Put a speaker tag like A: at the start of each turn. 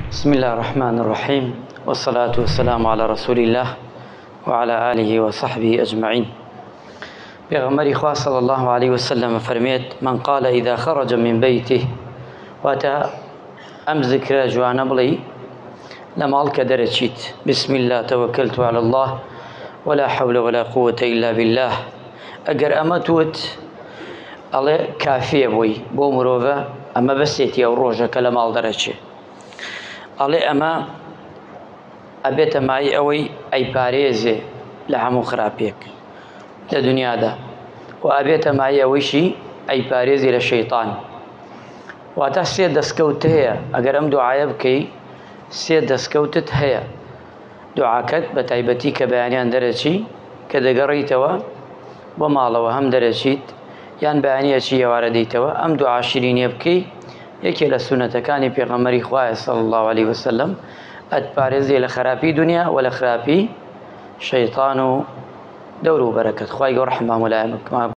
A: بسم الله الرحمن الرحيم، والصلاة والسلام على رسول الله وعلى آله وصحبه أجمعين. بيغمري خواه صلى الله عليه وسلم فرميت: من قال إذا خرج من بيته، واتا أم ذكر جوانا بلي لما ألك درجيت بسم الله توكلت على الله ولا حول ولا قوة إلا بالله، أجر أمتوت الله كافية بوي بو مروفة أما بسيتي أو روجة كلام درجة الله أما أبيت معي أوي أي باريزي لحمو خرابيك لدنيا دا، وأبيت معي أوي شي أي باريزي للشيطان. واتا سيد دسكوت هي أجر أم دعاء بكي سيد دسكوتت هي دعاكت بتايبتي كبيانيان درجي كدقريتوا ومالوا هم درجيت يان بيانية شي وارديتوا أم دعاء شيرين يبكي يكي لسنة كاني بيغمري خواه صلى الله عليه وسلم أتبارزي لخرابي دنيا ولخرابي شيطان دورو بركة خواه رحمه ملائمك.